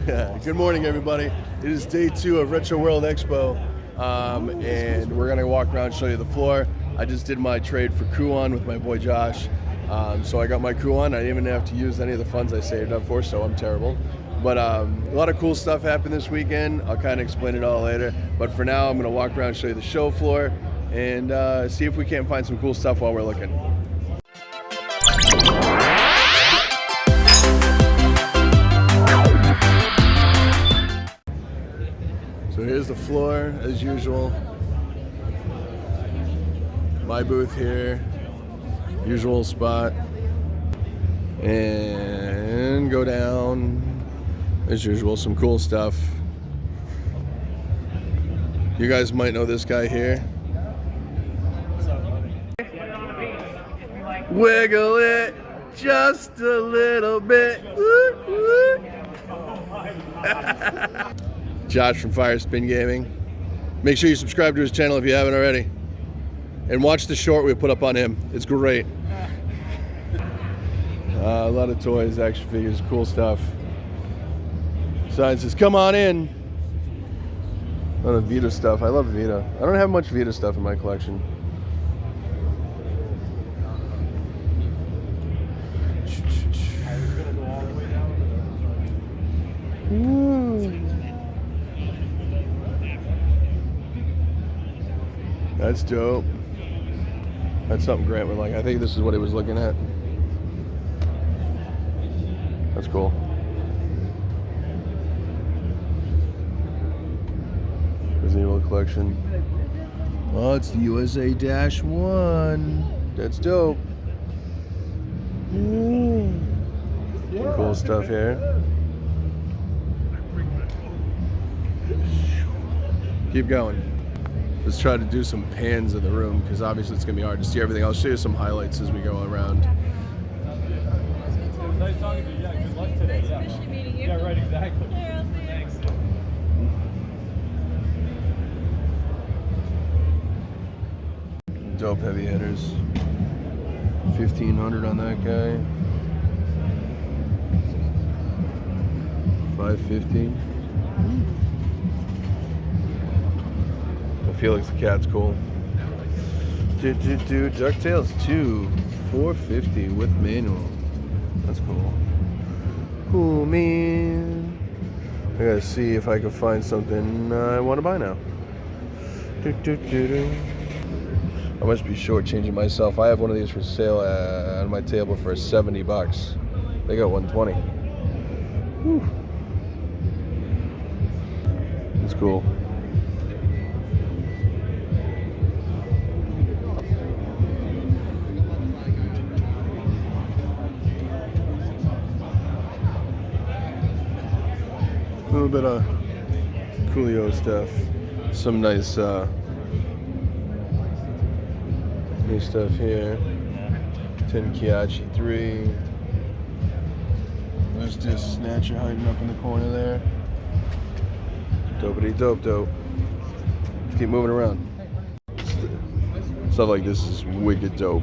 Yeah. Good morning, everybody. It is day 2 of Retro World Expo, and we're gonna walk around and show you the floor. I just did my trade for Kuon with my boy Josh, so I got my Kuon. I didn't even have to use any of the funds I saved up for, so I'm terrible. But a lot of cool stuff happened this weekend. I'll kind of explain it all later. But for now, I'm gonna walk around and show you the show floor and see if we can't find some cool stuff while we're looking. So here's the floor, as usual. My booth here, usual spot. And go down, as usual, some cool stuff. You guys might know this guy here. Wiggle it just a little bit. Woo, woo. Josh from Fire Spin Gaming. Make sure you subscribe to his channel if you haven't already. And watch the short we put up on him. It's great. A lot of toys, action figures, cool stuff. Sign says, come on in. A lot of Vita stuff. I love Vita. I don't have much Vita stuff in my collection. That's dope. That's something Grant would like. I think this is what he was looking at. That's cool. Resident Evil collection. Oh, it's the USA-1. That's dope. Cool stuff here. Keep going. Let's try to do some pans of the room because obviously it's gonna be hard to see everything. I'll show you some highlights as we go around. Nice talking to you. Yeah, good luck today. Nice officially meeting you. Yeah, right, exactly. There, I'll see you. Thanks. Dope heavy hitters. 1500 on that guy. 550. Felix the cat's cool. DuckTales 2, 450 with manual. That's cool. Cool, man. I gotta see if I can find something I want to buy now. I must be shortchanging myself. I have one of these for sale on my table for 70 bucks. They got 120. Whew. It's cool. A little bit of Coolio stuff. Some nice new stuff here. Tenkiachi 3. There's this Snatcher hiding up in the corner there. Dopey dope dope. Let's keep moving around. Stuff like this is wicked dope.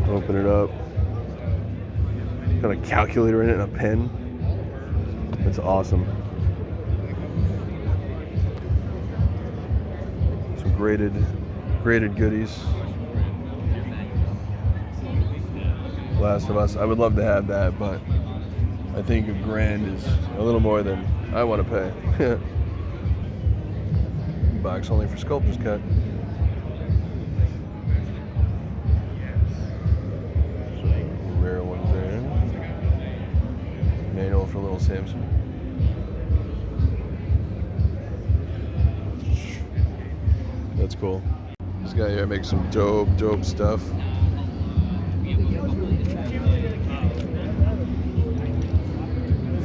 Open it up. Got a calculator in it and a pen. That's awesome. Some graded goodies. Last of Us. I would love to have that, but I think $1,000 is a little more than I want to pay. Box only for Sculptor's Cut. Some rare ones there. Manual for Little Samson. That's cool. This guy here makes some dope stuff.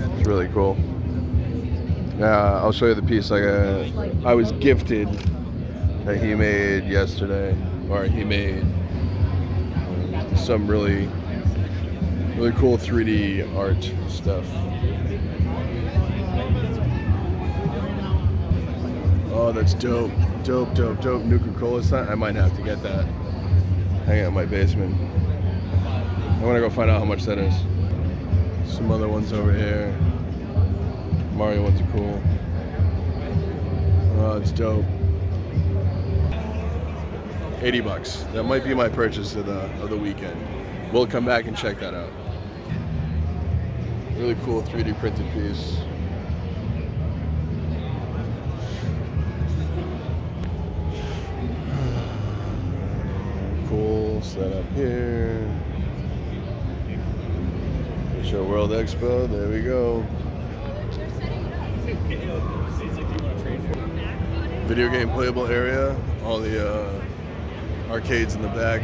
It's really cool. I'll show you the piece I was gifted that he made yesterday, or he made some really cool 3D art stuff. Oh, that's dope. Dope. Nuka-Cola sign. I might have to get that. Hang out in my basement. I want to go find out how much that is. Some other ones over here. Mario ones are cool. Oh, it's dope. $80. That might be my purchase of the weekend. We'll come back and check that out. Really cool 3D printed piece. Cool setup here. Retro World Expo. There we go. Video game playable area. All the arcades in the back.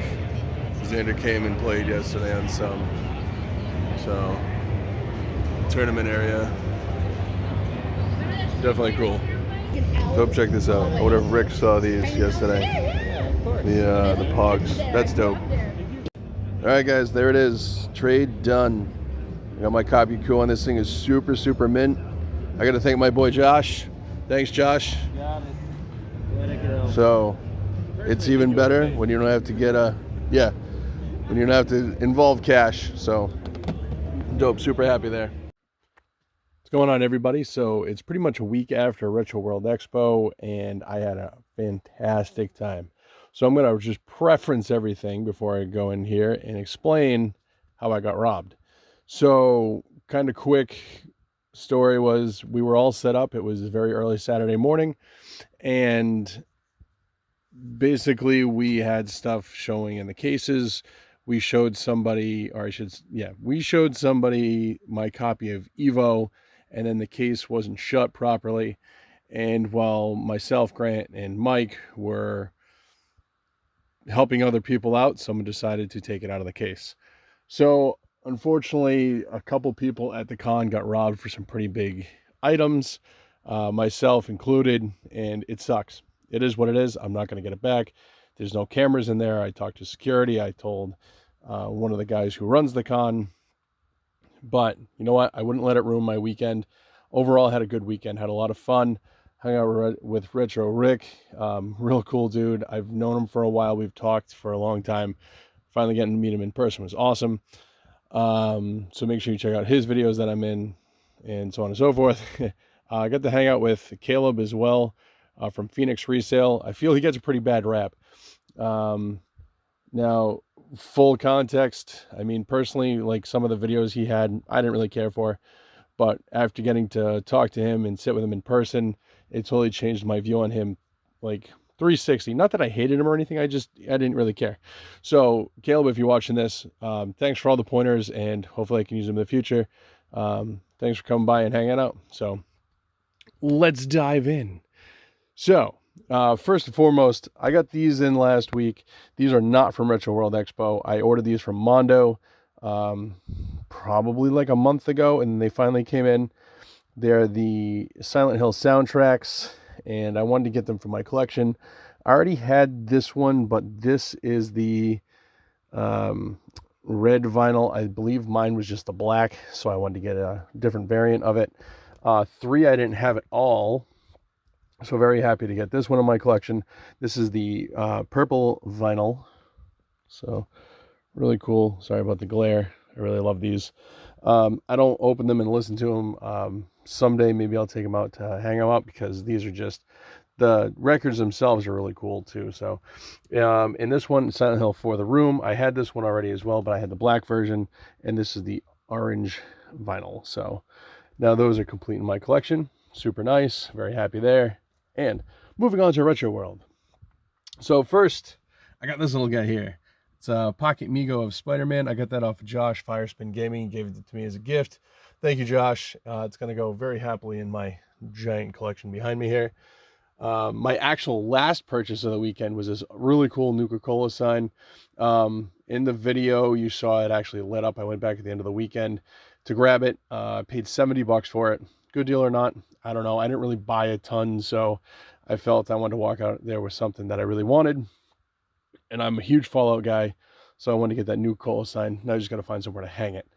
Xander came and played yesterday on some. So, tournament area. Definitely cool. Dope, check this out. I wonder if Rick saw these yesterday. The Pogs. That's dope. Alright guys, there it is. Trade done. I got my copy crew on this thing. Is super, super mint. I gotta thank my boy Josh. Thanks, Josh. Got it. Let it go. So, it's even better when you don't have to get when you don't have to involve cash. So, dope, super happy there. What's going on, everybody? So it's pretty much a week after Retro World Expo, and I had a fantastic time. So I'm going to just preference everything before I go in here and explain how I got robbed. So kind of quick story was we were all set up. It was very early Saturday morning, and basically we had stuff showing in the cases. We showed somebody, we showed somebody my copy of Evo, and then the case wasn't shut properly. And while myself, Grant, and Mike were helping other people out, someone decided to take it out of the case. So unfortunately, a couple people at the con got robbed for some pretty big items, myself included, and it sucks. It is what it is. I'm not going to get it back. There's no cameras in there. I talked to security. I told one of the guys who runs the con. But you know what? I wouldn't let it ruin my weekend. Overall, I had a good weekend. Had a lot of fun. Hung out with Retro Rick. Real cool dude. I've known him for a while. We've talked for a long time. Finally getting to meet him in person was awesome. So make sure you check out his videos that I'm in, and so on and so forth. I got to hang out with Caleb as well, from Phoenix Resale. I feel he gets a pretty bad rap. Now, full context, I mean, personally, like some of the videos he had, I didn't really care for. But after getting to talk to him and sit with him in person, it totally changed my view on him, like 360. Not that I hated him or anything, I didn't really care. So, Caleb, if you're watching this, thanks for all the pointers, and hopefully I can use them in the future. Thanks for coming by and hanging out. So, let's dive in. So, first and foremost, I got these in last week. These are not from Retro World Expo. I ordered these from Mondo probably like a month ago, and they finally came in. They're the Silent Hill soundtracks, and I wanted to get them for my collection. I already had this one, but this is the red vinyl. I believe mine was just the black, so I wanted to get a different variant of it. 3 I didn't have at all. So very happy to get this one in my collection. This is the purple vinyl. So really cool. Sorry about the glare. I really love these. I don't open them and listen to them. Someday maybe I'll take them out to hang them up, because these are just, the records themselves are really cool too. So in this one, Silent Hill for the Room, I had this one already as well, but I had the black version, and this is the orange vinyl. So now those are complete in my collection. Super nice. Very happy there. And moving on to Retro World. So first, I got this little guy here. It's a Pocket Mego of Spider-Man. I got that off of Josh, Firespin Gaming. He gave it to me as a gift. Thank you, Josh. It's going to go very happily in my giant collection behind me here. My actual last purchase of the weekend was this really cool Nuka-Cola sign. In the video, you saw it actually lit up. I went back at the end of the weekend to grab it. Paid $70 for it. Good deal or not, I don't know. I didn't really buy a ton, so I felt I wanted to walk out there with something that I really wanted. And I'm a huge Fallout guy, so I wanted to get that new Nuka-Cola sign. Now I just got to find somewhere to hang it.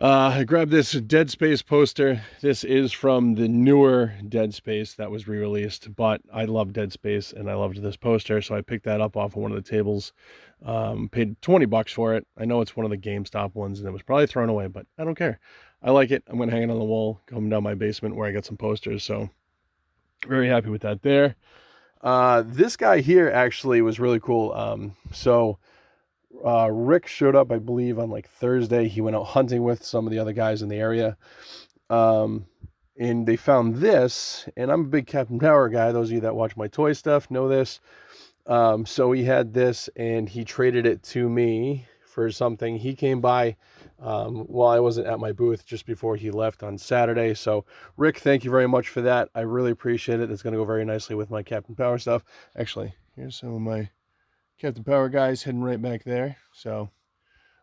I grabbed this Dead Space poster. This is from the newer Dead Space that was re-released, but I love Dead Space and I loved this poster, so I picked that up off of one of the tables. Paid $20 for it. I know it's one of the GameStop ones and it was probably thrown away, but I don't care. I like it. I'm going to hang it on the wall, coming down my basement where I got some posters, so very happy with that there. This guy here actually was really cool. Rick showed up, I believe, on like Thursday. He went out hunting with some of the other guys in the area. And they found this, and I'm a big Captain Tower guy. Those of you that watch my toy stuff know this. So he had this, and he traded it to me for something. He came by while I wasn't at my booth just before he left on Saturday. So, Rick, thank you very much for that. I really appreciate it. It's going to go very nicely with my Captain Power stuff. Actually, here's some of my Captain Power guys hidden right back there. So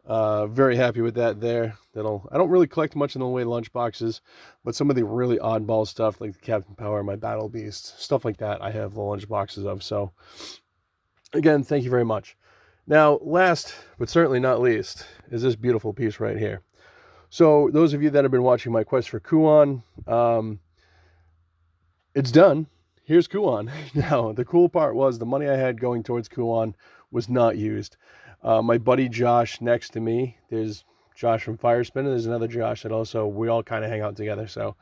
very happy with that there. I don't really collect much in the way of lunch boxes, but some of the really oddball stuff like the Captain Power, my Battle Beast, stuff like that, I have the lunch boxes of. So again, thank you very much. Now, last but certainly not least is this beautiful piece right here. So those of you that have been watching my quest for Kuon, it's done. Here's Kuon. Now, the cool part was the money I had going towards Kuon was not used. My buddy Josh next to me, there's Josh from Firespin, and there's another Josh that also, we all kind of hang out together. So,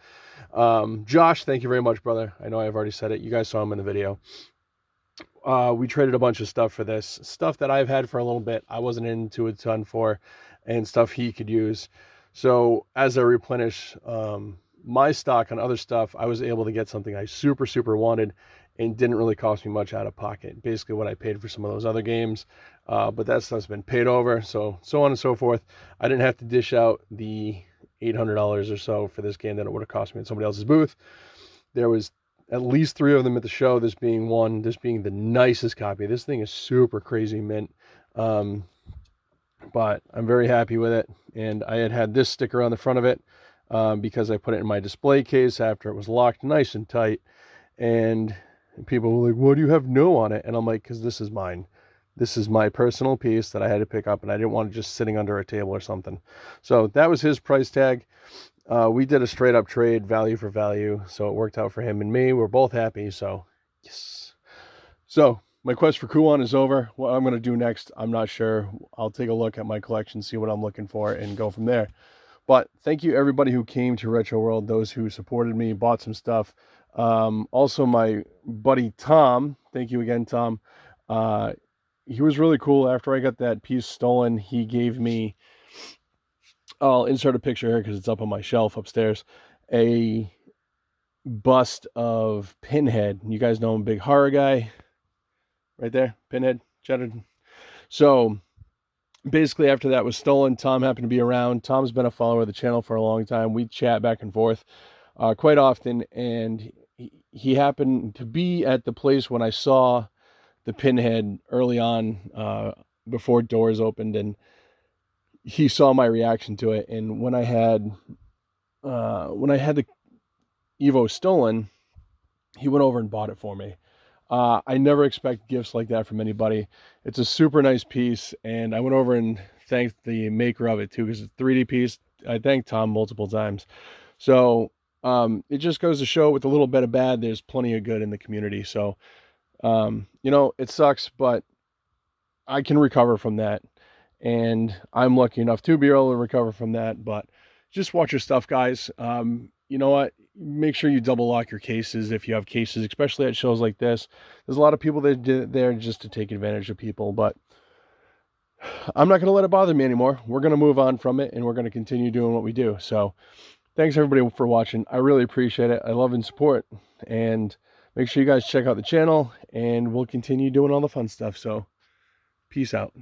Josh, thank you very much, brother. I know I've already said it. You guys saw him in the video. We traded a bunch of stuff for this. Stuff that I've had for a little bit, I wasn't into a ton for, and stuff he could use. So, as I replenish my stock on other stuff, I was able to get something I super wanted and didn't really cost me much out of pocket. Basically what I paid for some of those other games, but that stuff's been paid over, so on and so forth. I didn't have to dish out the $800 or so for this game that it would have cost me at somebody else's booth. There was at least 3 of them at the show, this being one, this being the nicest copy. This thing is super crazy mint, but I'm very happy with it. And I had this sticker on the front of it, because I put it in my display case after it was locked nice and tight, and people were like, "Why do you have no on it?" And I'm like, because this is mine. This is my personal piece that I had to pick up, and I didn't want it just sitting under a table or something. So that was his price tag. We did a straight up trade, value for value, so it worked out for him and me. We're both happy, so yes. So my quest for Kuon is over. What I'm going to do next, I'm not sure. I'll take a look at my collection, see what I'm looking for, and go from there. But thank you everybody who came to Retro World, those who supported me, bought some stuff. Also my buddy Tom, thank you again, Tom. He was really cool. After I got that piece stolen, he gave me, I'll insert a picture here because it's up on my shelf upstairs, a bust of Pinhead. You guys know I'm a big horror guy. Right there, Pinhead, Cheddar. So basically, after that was stolen, Tom happened to be around. Tom's been a follower of the channel for a long time. We chat back and forth quite often, and he happened to be at the place when I saw the Pinhead early on, before doors opened, and he saw my reaction to it. And when I had the Evo stolen, he went over and bought it for me. I never expect gifts like that from anybody. It's a super nice piece, and I went over and thanked the maker of it too, because it's a 3D piece. I thanked Tom multiple times. So it just goes to show, with a little bit of bad, there's plenty of good in the community. So you know, it sucks, but I can recover from that, and I'm lucky enough to be able to recover from that. But just watch your stuff, guys. You know what? Make sure you double lock your cases if you have cases, especially at shows like this. There's a lot of people that are there just to take advantage of people, but I'm not going to let it bother me anymore. We're going to move on from it, and we're going to continue doing what we do. So thanks everybody for watching. I really appreciate it. I love and support, and make sure you guys check out the channel, and we'll continue doing all the fun stuff. So peace out.